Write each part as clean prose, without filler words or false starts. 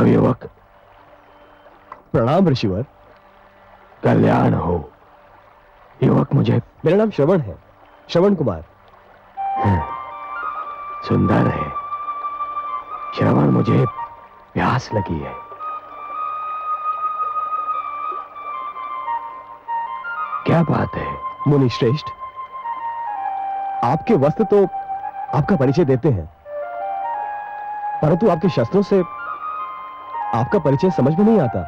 युवक। प्रणाम ऋषिवर। कल्याण हो युवक। मुझे मेरा नाम श्रवण है, श्रवण कुमार। सुंदर है श्रवण। मुझे प्यास लगी है। क्या बात है? मुनि श्रेष्ठ, आपके वस्त्र तो आपका परिचय देते हैं, परंतु आपके शस्त्रों से आपका परिचय समझ में नहीं आता।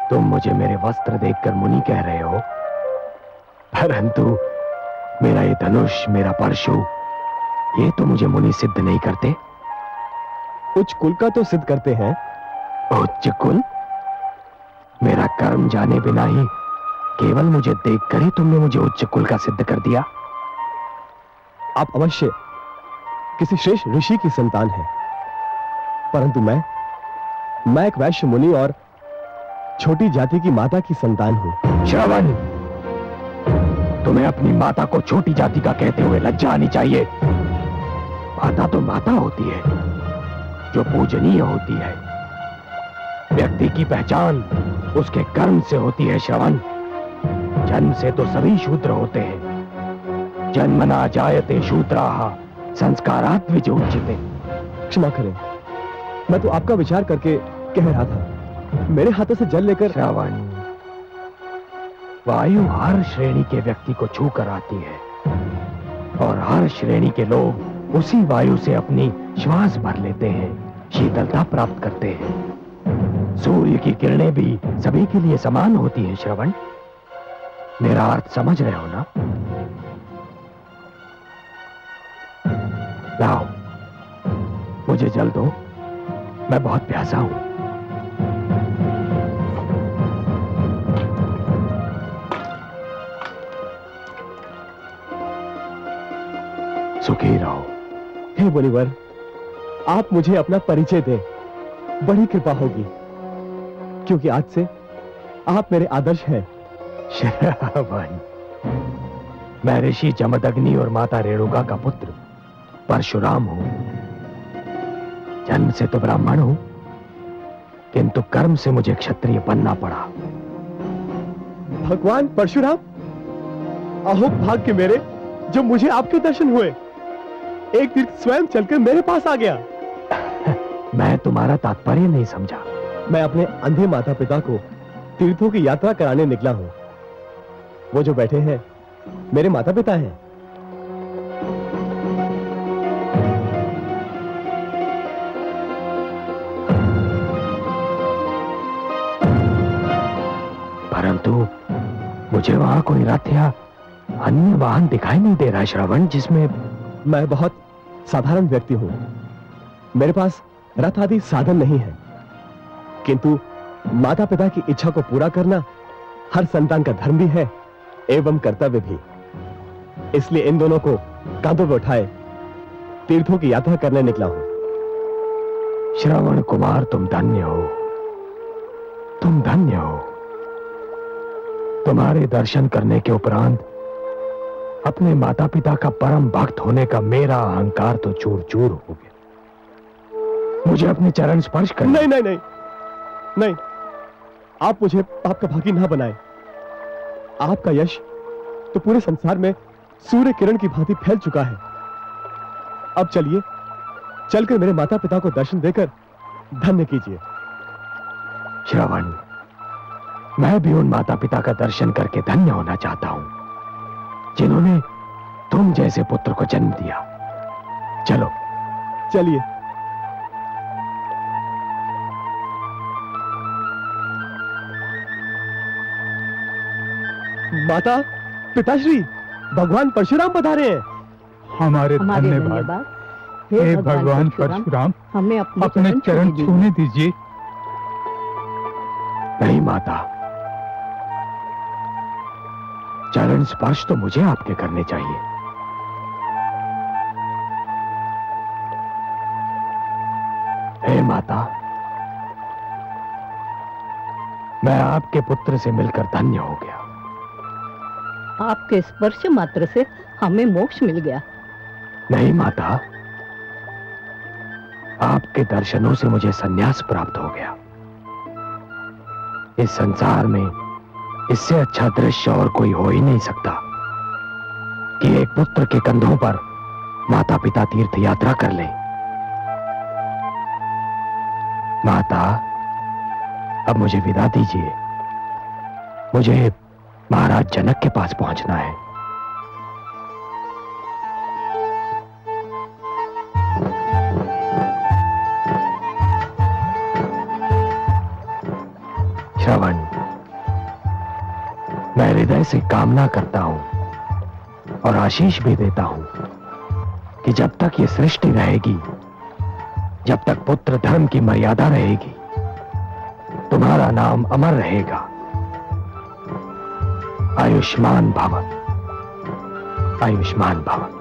तुम मुझे मेरे वस्त्र देखकर मुनि कह रहे हो, परंतु मेरा ये धनुष, मेरा परशु, ये तो मुझे मुनि सिद्ध नहीं करते। उच्च कुल का तो सिद्ध करते हैं। उच्च कुल? मेरा कर्म जाने बिना ही केवल मुझे देखकर ही तुमने मुझे उच्च कुल का सिद्ध कर दिया। आप अवश्य किसी श्रेष्ठ ऋषि की संतान हैं, परंतु मैं एक वैश्य मुनि और छोटी जाति की माता की संतान हूं। श्रवण, तुम्हें अपनी माता को छोटी जाति का कहते हुए लज्जा आनी चाहिए। माता तो माता होती है, जो पूजनीय होती है। व्यक्ति की पहचान उसके कर्म से होती है श्रवण। जन्म से तो सभी शूद्र होते हैं। जन्मना जायते शूद्राः संस्कारात् विजोच्यते। क्षमा करें, मैं तो आपका विचार करके कह रहा था। मेरे हाथों से जल लेकर। श्रवण, वायु हर श्रेणी के व्यक्ति को छू कर आती है, और हर श्रेणी के लोग उसी वायु से अपनी श्वास भर लेते हैं, शीतलता प्राप्त करते हैं। सूर्य की किरणें भी सभी के लिए समान होती हैं श्रवण। मेरा अर्थ समझ रहे हो ना? लाओ मुझे जल दो, मैं बहुत प्यासा हूं। सुखी रहो। हे मुनिवर, आप मुझे अपना परिचय दें, बड़ी कृपा होगी, क्योंकि आज से आप मेरे आदर्श हैं। श्रवण, मैं ऋषि जमदग्नि और माता रेणुका का पुत्र परशुराम हूं। जन्म से तो ब्राह्मण हूं, किंतु कर्म से मुझे क्षत्रिय बनना पड़ा। भगवान परशुराम, अहो भाग्य मेरे, जो मुझे आपके दर्शन हुए। एक तीर्थ स्वयं चलकर मेरे पास आ गया। मैं तुम्हारा तात्पर्य नहीं समझा। मैं अपने अंधे माता पिता को तीर्थों की यात्रा कराने निकला हूं। वो जो बैठे हैं मेरे माता पिता हैं। परंतु मुझे वहां कोई रथ या अन्य वाहन दिखाई नहीं दे रहा श्रवण, जिसमें मैं बहुत साधारण व्यक्ति हूं। मेरे पास रथ आदि साधन नहीं है, किंतु माता पिता की इच्छा को पूरा करना हर संतान का धर्म भी है एवं कर्तव्य भी। इसलिए इन दोनों को कांधों पर उठाए तीर्थों की यात्रा करने निकला हूं। श्रवण कुमार, तुम धन्य हो, तुम धन्य हो। तुम्हारे दर्शन करने के उपरांत अपने माता पिता का परम भक्त होने का मेरा अहंकार तो चूर चूर हो गया। मुझे अपने चरण स्पर्श कर। नहीं नहीं नहीं नहीं, आप मुझे पाप का भागी ना बनाए। आपका यश तो पूरे संसार में सूर्य किरण की भांति फैल चुका है। अब चलिए, चलकर मेरे माता पिता को दर्शन देकर धन्य कीजिए। श्रवण, मैं भी उन माता पिता का दर्शन करके धन्य होना चाहता हूं, जिन्होंने तुम जैसे पुत्र को जन्म दिया। चलो चलिए। माता पिताश्री, भगवान परशुराम पधारे हैं। हमारे धन्यवाद। हे भगवान परशुराम, हमें अपने चरण छूने दीजिए। नहीं माता, चरण स्पर्श तो मुझे आपके करने चाहिए। हे माता, मैं आपके पुत्र से मिलकर धन्य हो गया। आपके स्पर्श मात्र से हमें मोक्ष मिल गया। नहीं माता, आपके दर्शनों से मुझे संन्यास प्राप्त हो गया। इस संसार में इससे अच्छा दृश्य और कोई हो ही नहीं सकता कि एक पुत्र के कंधों पर माता पिता तीर्थ यात्रा कर ले। माता, अब मुझे विदा दीजिए। मुझे महाराज जनक के पास पहुंचना है। श्रवण, मैं हृदय से कामना करता हूं और आशीष भी देता हूं कि जब तक ये सृष्टि रहेगी, जब तक पुत्र धर्म की मर्यादा रहेगी, तुम्हारा नाम अमर रहेगा। आयुष्मान भव, आयुष्मान भव।